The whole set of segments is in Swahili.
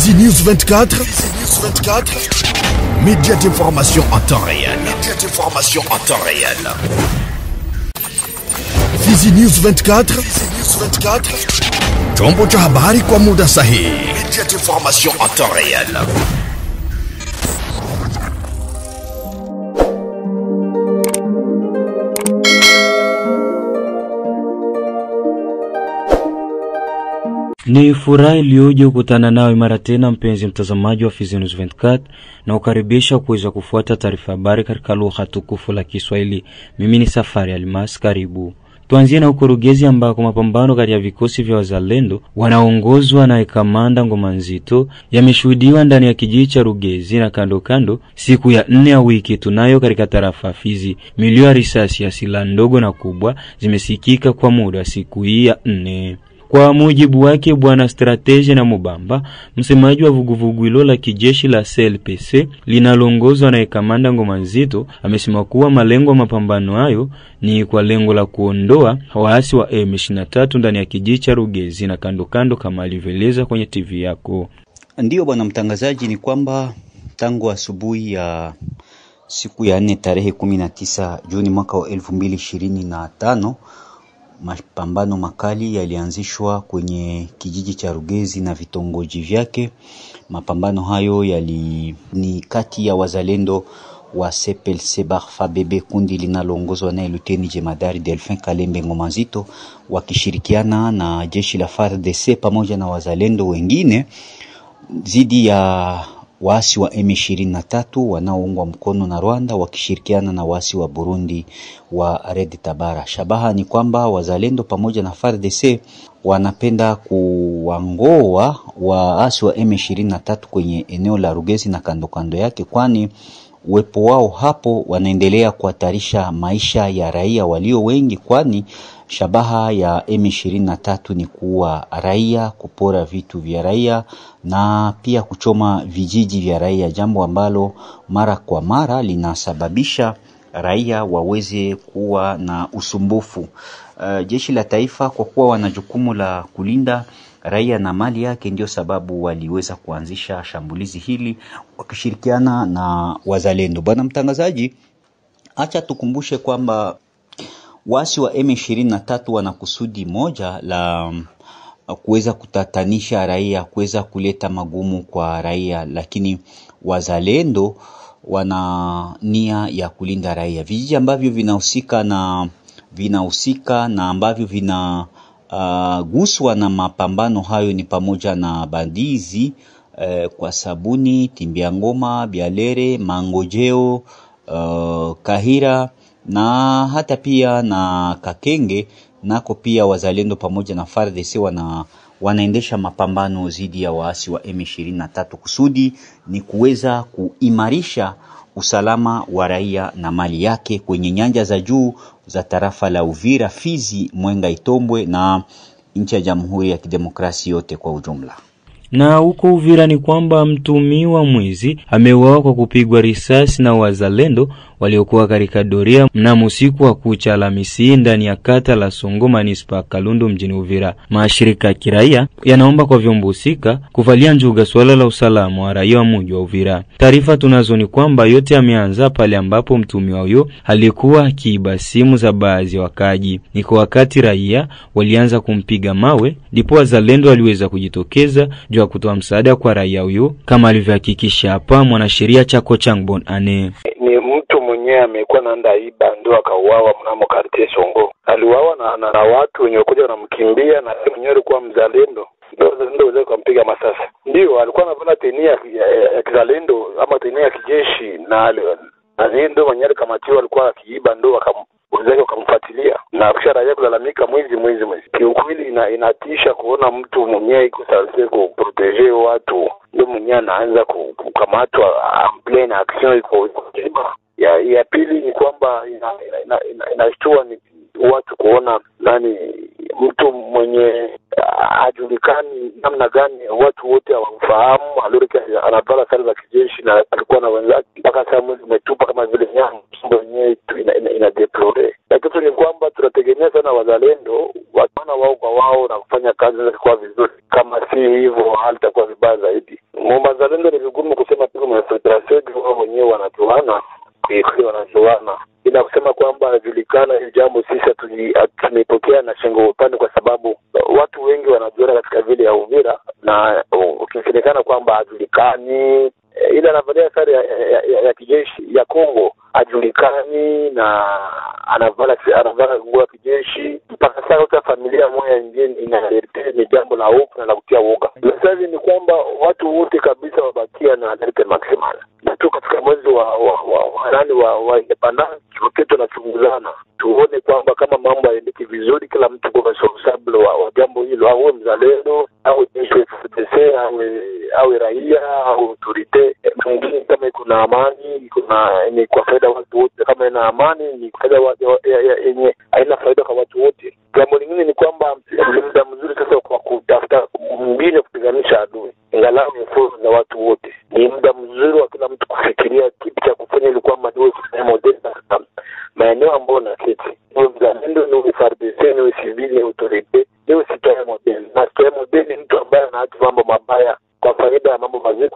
Fizi News 24, média d'information en temps réel. Fizi News 24, chombo cha habari kwa muda sahihi. Média d'information en temps réel. Ni furaha iliyoje kukutana nawe mara tena mpenzi mtazamaji wa Fizi News 24 na ukaribisha kuweza kufuata taarifa habari katika lugha tukufu la Kiswahili. Mimi ni Safari Almas, karibu. Tuanzie na ukurugezi ambako mapambano kati ya vikosi vya wazalendo wanaongozwa na kamanda Ngoma Nzito yameshuhudiwa ndani ya kijiji cha Rugezi na kando kando siku ya 4 ya wiki tunayo katika tarafa Fizi. Milio ya risasi ya silaha ndogo na kubwa zimesikika kwa muda siku hii ya 4. Kwa mujibu wake Bwana Strategie na Mubamba, msemaji wa vuguvugu hilo la kijeshi la CLPC linaloongozwa na kamanda Ngoma Nzito, amesema kuwa malengo ya mapambano hayo ni kwa lengo la kuondoa waasi wa M23 ndani ya kijiji cha Rugezi na kando kando kama alivyoeleza kwenye TV yako. Ndiyo bwana mtangazaji, ni kwamba tangu asubuhi ya siku ya 4 tarehe 19 Juni mwaka wa 2025 mapambano makali yalianzishwa kwenye kijiji cha Rugezi na vitongoji vyake. Mapambano hayo ni kati ya wazalendo wa CPLC Barfa Bebe, kundi linaloongozwa na Luteni Jemadari Delphin Kalembe Ngoma Nzito, wakishirikiana na jeshi la FARDC pamoja na wazalendo wengine dhidi ya waasi wa M23 wanaoungwa mkono na Rwanda wakishirikiana na waasi wa Burundi wa Red Tabara. Shabaha ni kwamba wazalendo pamoja na FARDC wanapenda kuwangoa waasi wa M23 kwenye eneo la Rugezi na kando kando yake, kwani uwepo wao hapo wanaendelea kuhatarisha maisha ya raia walio wengi, kwani shabaha ya M23 ni kuua raia, kupora vitu vya raia na pia kuchoma vijiji vya raia, jambo ambalo mara kwa mara linasababisha raia waweze kuwa na usumbufu. Jeshi la taifa kwa kuwa wana jukumu la kulinda raia na mali yake, ndio sababu waliweza kuanzisha shambulizi hili wakishirikiana na wazalendo. Bwana mtangazaji, acha tukumbushe kwamba waasi wa M23 wana kusudi moja la kuweza kutatanisha raia, kuweza kuleta magumu kwa raia, lakini wazalendo wana nia ya kulinda raia. Vijiji ambavyo vinahusika na ambavyo guswa na mapambano hayo ni pamoja na Bandizi, kwa Sabuni, Timbia Ngoma, Bialere, Mangojeo, Kahira na hata pia na Kakenge. Nako pia wazalendo pamoja na FARDC wanaendesha mapambano dhidi ya waasi wa M23. Kusudi ni kuweza kuimarisha usalama wa raia na mali yake kwenye nyanja za juu za tarafa la Uvira, Fizi, Mwenga, Itombwe na nchi ya Jamhuri ya Kidemokrasia yote kwa ujumla. Na huko Uvira ni kwamba mtumiwa mwizi ameuawa kwa kupigwa risasi na wazalendo waliokuwa katika doria mnamo usiku wa kucha Alhamisi ndani ya kata la Songo Manispa Kalundu mjini Uvira. Mashirika ya kiraia yanaomba kwa vyombo husika kuvalia njuga swala la usalama wa raia wa mji wa Uvira. Taarifa tunazo ni kwamba yote yameanza pale ambapo mtumiwa huyo alikuwa akiiba simu za baadhi ya wakaji. Ni kwa wakati raia walianza kumpiga mawe ndipo wazalendo waliweza kujitokeza juu ya kutoa msaada kwa raia huyo, kama alivyohakikisha hapa mwanasheria Chako Changbon Ane. Ni mtu mwenyewe amekuwa naenda iba ndio akauawa mnamo quartier Songo. Aliuawa na watu wenye kuja wanamkimbia, na yeye mwenyewe alikuwa mzalendo. Ndio wale kumpiga masasi. Ndio alikuwa anavaa tenia ya kizalendo ama tenia ya kijeshi, na ndio mwenyewe kamatiwa alikuwa akiiba, ndio wakamfuatilia na kisha raia kulalamika mwizi. Kiukweli inatisha kuona mtu mwenyewe iko sasa kuprotege watu, ndio mwenyewe anaanza kukamatwa amplain action iko. Ya pili ni kwamba inashtua ni watu kuona mtu mwenye hajulikani namna gani, watu wote hawamfahamu, alirika anavala sare za kijeshi na alikuwa na wenzake, mpaka sasa mwezi umetupa kama vile nyama. Mambo yenyewe ina deplore. Kitu ni kwamba tunategemea sana wazalendo wataona wao kwa wao na kufanya kazi kwa vizuri. Kama si hivyo hali itakuwa vibaya zaidi. Wazalendo ni vigumu kusema pia mfederation wao wenyewe wanajuana, wanajuana. Ila kusema kwamba anajulikana hili jambo sisi tumepokea na shingo upande, kwa sababu watu wengi wanajuana katika vile ya Uvira, na ukisemekana kwamba hajulikani ila anavalia sare ya kijeshi ya Kongo hajulikani na anavala nguo ya kijeshi, mpaka sasa familia moja nyingine inalete ni jambo la hofu na la kutia woga. Sasa ni kwamba watu wote kabisa wabakia na alerte maximal, na tu katika mwezi wa independence wote tunachunguzana tuone kwamba kama mambo yaendeke vizuri, kila mtu kwa responsible wa jambo hilo, au mzalendo au FDC au raia au autorite mwingine. Kama kuna amani ni kwa faida watu wote, kama ina amani ni kwa faida yenye haina faida kwa watu wote. Jambo lingine ni kwamba ni muda mzuri sasa kwa kutafuta mbinu kupiganisha adui, ingalau ni fursa za watu wote. Ni muda mzuri wa kila mtu kufikiria kitu cha kufanya ili kwamba ndio kufanya modeli katika maeneo ambayo na kiti. Ni mzalendo, ni FARDC, ni civil, ni autorite, ni citoyen modeli. Na citoyen modeli ni mtu ambaye anaacha mambo mabaya kwa faida ya mambo mazuri.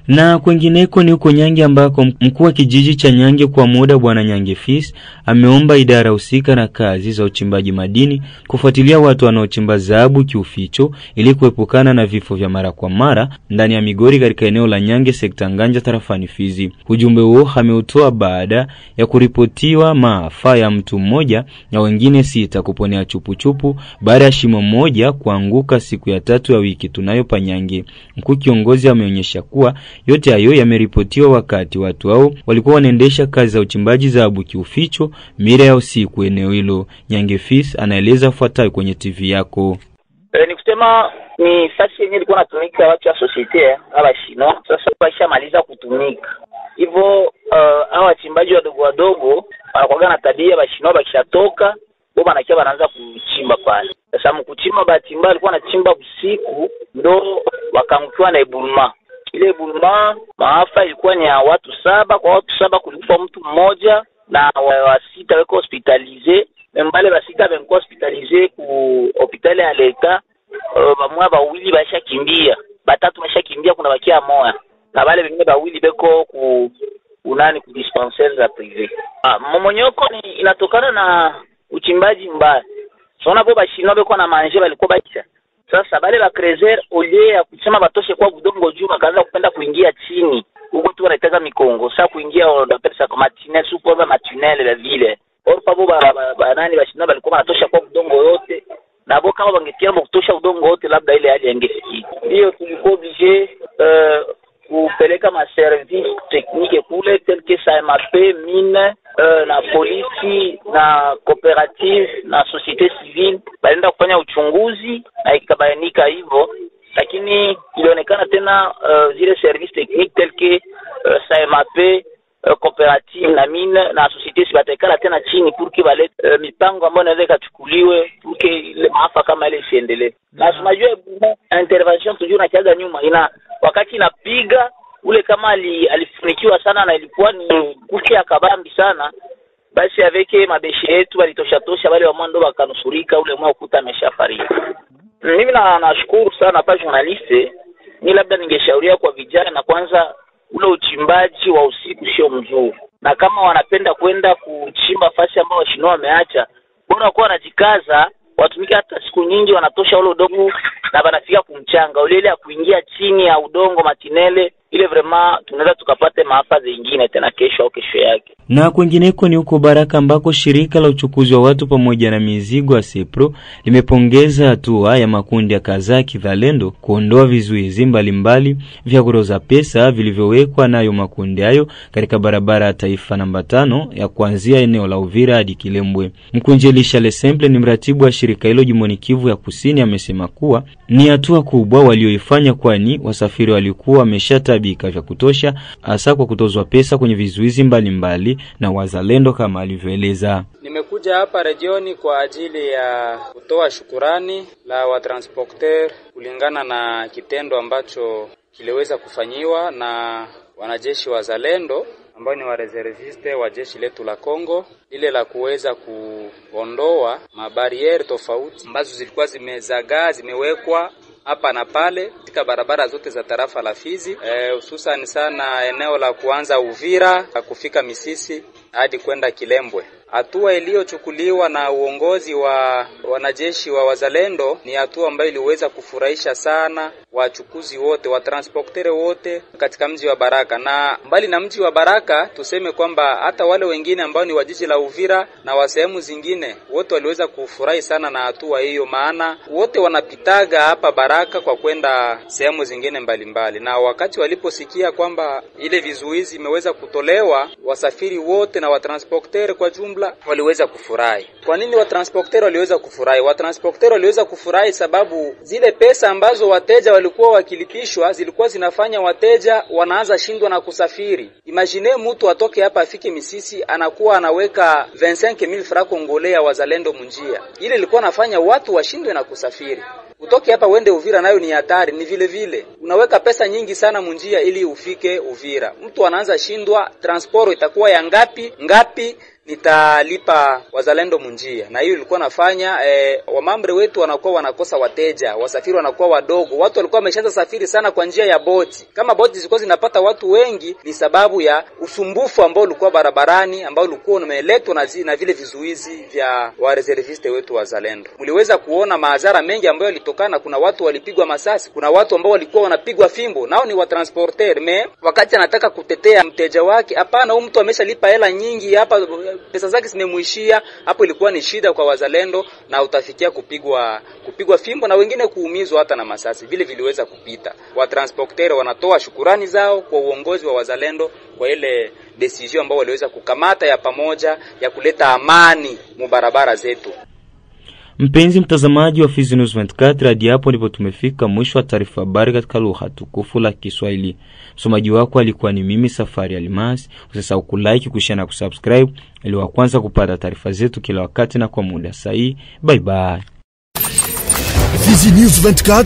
Na kwengineko ni huko Nyange ambako mkuu wa kijiji cha Nyange kwa muda Bwana Nyange Fils ameomba idara husika na kazi za uchimbaji madini kufuatilia watu wanaochimba dhahabu kiuficho ili kuepukana na vifo vya mara kwa mara ndani ya migori katika eneo la Nyange sekta Nganja tarafani Fizi. Ujumbe huo ameutoa baada ya kuripotiwa maafa ya mtu mmoja na wengine 6 kuponea chupuchupu baada ya shimo moja kuanguka siku ya 3 ya wiki tunayo pa Nyange. Mkuu kiongozi ameonyesha kuwa yote hayo yameripotiwa wakati watu hao walikuwa wanaendesha kazi za uchimbaji dhahabu kiuficho mira ya usiku eneo hilo. Nyange Fils anaeleza fuatayo kwenye TV yako. Ni kusema ni fasi yenyewe ilikuwa inatumika watu wa societe hawa Chinois, sasa washamaliza kutumika. Hivyo hawa wachimbaji wadogo wanakuwa na tabia wa Chinois bakishatoka bo banakia wanaanza kuchimba pale. Sasa mkuchimba batimba alikuwa anachimba usiku ndo wakamkiwa na ebulma. Ile bulma maafa ilikuwa ni ya watu 7, kwa watu 7 kulikufa mtu mmoja na wa 6 wako hospitalize. Mbale wa 6 wako hospitalize ku hospitali ya leta, bamwa bawili bashakimbia, batatu bashakimbia, kuna bakia moja na wale wengine bawili beko ku dispensaire za privé. Momonyoko ni inatokana na uchimbaji mbaya. Sona bo bashino beko na manje balikuwa bacha. Sasa bale ba crezer olie ya kusema batoshe kwa budongo juu bakaanza kupenda kuingia chini. Huko tu wanaitaka mikongo. Sasa kuingia ndo pesa kama tunnel supo za matunnel la vile. Orpa bo nani bashina balikuwa wanatosha kwa budongo yote. Na bo kama bangetia kutosha udongo wote labda ile hali yangefikia. Ndio tulikuwa obligé kupeleka ma service technique kule tel que SAMAP, mine na polisi na cooperative na societe civile baenda kufanya uchunguzi na ikabainika hivyo, lakini ilionekana tena zile service technique tel que SAMAP, cooperative na mine na societe civile batakala tena chini pour que bale mipango ambayo inaweza kuchukuliwe pour que ile maafa kama ile isiendelee. Na tunajua intervention tujue na kiaga nyuma ina wakati inapiga ule kama alifunikiwa sana na ilikuwa ni kuki ya kabambi sana, basi aveke mabeshi yetu walitosha wale wa mwando wakanusurika ule mwa ukuta ameshafariki. Mimi nashukuru sana pa journaliste, ni labda ningeshauria kwa vijana na kwanza ule uchimbaji wa usiku sio mzuri, na kama wanapenda kwenda kuchimba fasi ambao washino wameacha, bora kwa wanajikaza watumike hata siku nyingi, wanatosha ule udongo na wanafika kumchanga ule ile ya kuingia chini ya udongo matinele ile vrema tunaweza tukapate maafa zingine tena kesho au kesho yake. Na kwingineko ni huko Baraka ambako shirika la uchukuzi wa watu pamoja na mizigo ASEPRO limepongeza hatua ya makundi ya kadhaa kizalendo kuondoa vizuizi mbalimbali vya kuroza pesa vilivyowekwa nayo makundi hayo katika barabara ya taifa namba 5 ya kuanzia eneo la Uvira hadi Kilembwe. Mkunjelisha Lesemple ni mratibu wa shirika hilo jimboni Kivu ya Kusini amesema kuwa ni hatua kubwa walioifanya, kwani wasafiri walikuwa wameshatabika vya kutosha hasa kwa kutozwa pesa kwenye vizuizi mbalimbali na wazalendo kama alivyoeleza. Nimekuja hapa regioni kwa ajili ya kutoa shukurani la watransporter kulingana na kitendo ambacho kiliweza kufanyiwa na wanajeshi wazalendo ambao ni wa reserviste wa jeshi letu la Kongo, ile la kuweza kuondoa mabariere tofauti ambazo zilikuwa zimewekwa hapa na pale katika barabara zote za tarafa la Fizi, hususan sana eneo la kuanza Uvira kufika Misisi hadi kwenda Kilembwe. Hatua iliyochukuliwa na uongozi wa wanajeshi wa wazalendo ni hatua ambayo iliweza kufurahisha sana wachukuzi wote, wa transportere wote katika mji wa Baraka. Na mbali na mji wa Baraka, tuseme kwamba hata wale wengine ambao ni wa jiji la Uvira na wa sehemu zingine, wote waliweza kufurahi sana na hatua hiyo, maana wote wanapitaga hapa Baraka kwa kwenda sehemu zingine mbalimbali. Na wakati waliposikia kwamba ile vizuizi imeweza kutolewa, wasafiri wote na wa transportere kwa jumla waliweza kufurahi. Kwa nini wa transporteur waliweza kufurahi? Wa transporteur waliweza kufurahi sababu zile pesa ambazo wateja walikuwa wakilipishwa zilikuwa zinafanya wateja wanaanza shindwa na kusafiri. Imagine mtu atoke hapa afike Misisi anakuwa anaweka 25000 francs congolais wazalendo munjia. Ile ilikuwa nafanya watu washindwe na kusafiri. Utoke hapa uende Uvira nayo ni hatari, ni vile vile. Unaweka pesa nyingi sana munjia ili ufike Uvira. Mtu anaanza shindwa, transport itakuwa ya ngapi nitalipa wazalendo munjia. Na hiyo ilikuwa nafanya wamambre wetu wanakuwa wanakosa wateja, wasafiri wanakuwa wadogo. Watu walikuwa wameshaanza safiri sana kwa njia ya boti. Kama boti zilikuwa zinapata watu wengi ni sababu ya usumbufu ambao ulikuwa barabarani, ambao ulikuwa umeletwa na vile vizuizi vya wa reserviste wetu wazalendo. Mliweza kuona madhara mengi ambayo yalitokana. Kuna watu walipigwa masasi, kuna watu ambao walikuwa wanapigwa fimbo, nao ni wa transporter. Wakati anataka kutetea mteja wake, hapana, huyu mtu ameshalipa hela nyingi, hapa pesa zake zimemuishia. Hapo ilikuwa ni shida kwa wazalendo, na utafikia kupigwa fimbo na wengine kuumizwa hata na masasi. Vile viliweza kupita. Wa transporter wanatoa shukurani zao kwa uongozi wa wazalendo kwa ile decision ambao waliweza kukamata ya pamoja ya kuleta amani mu barabara zetu. Mpenzi mtazamaji wa Fizi News 24, hadi hapo ndipo tumefika mwisho wa taarifa habari katika lugha tukufu la Kiswahili. Msomaji wako alikuwa ni mimi Safari Almas. Usisahau kulike, kushare na kusubscribe ili wa kwanza kupata taarifa zetu kila wakati na kwa muda sahihi. Bye bye. Fizi News 24,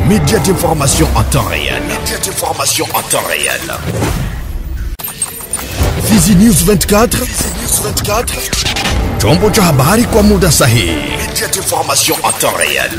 média d'information en temps réel. Fizi News 24, chombo cha habari kwa muda sahihi. Média d'information en temps réel.